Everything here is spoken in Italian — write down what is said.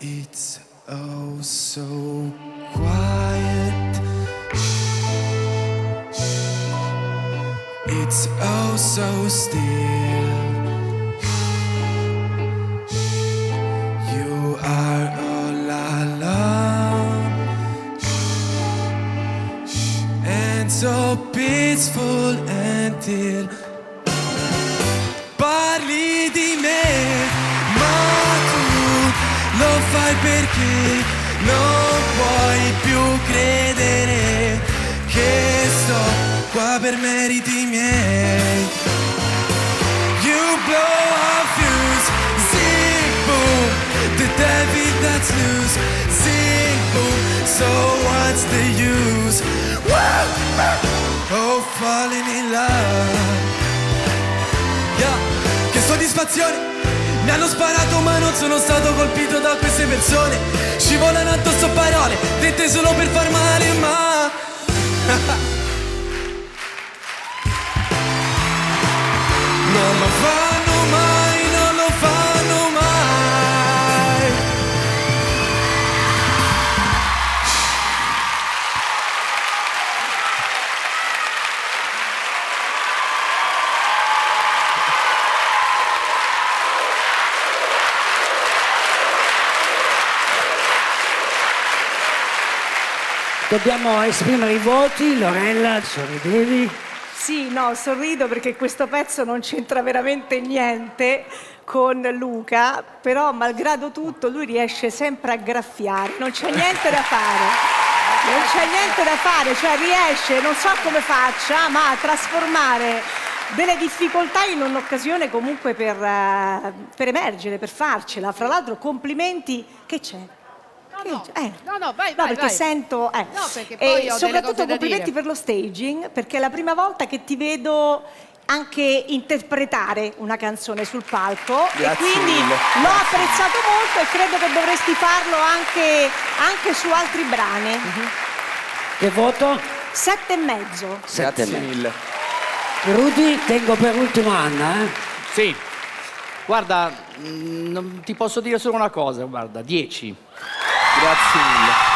It's oh so quiet. Shh, shh. It's oh so still. Shh, shh. You are all alone. Shh, shh. And so peaceful until parli di me, ma tu lo fai perché non puoi più credere che sto qua per meriti miei. You blow a fuse, zing boom, the devil that's loose, zing boom, so what's the use? Oh, falling in love. Yeah. Che soddisfazione! Mi hanno sparato ma non sono stato colpito da queste persone. Scivolano addosso parole dette solo per far male, ma non lo fanno mai, non lo fanno mai. Dobbiamo esprimere i voti. Lorella, sorridevi? Sì, no, sorrido perché questo pezzo non c'entra veramente niente con Luca, però malgrado tutto lui riesce sempre a graffiare, non c'è niente da fare. Non c'è niente da fare, cioè riesce, non so come faccia, ma a trasformare delle difficoltà in un'occasione comunque per emergere, per farcela. Fra l'altro complimenti, che c'è? No, vai, No, perché vai. sento. No, perché poi ho delle soprattutto cose da complimenti dire. per lo staging, perché è la prima volta che ti vedo anche interpretare una canzone sul palco. Grazie e quindi mille. l'ho apprezzato molto e credo che dovresti farlo anche su altri brani. Che voto? 7,5. Grazie mille. Rudy, tengo per ultimo Anna, Sì. Guarda, non ti posso dire solo una cosa, guarda, 10. Grazie mille.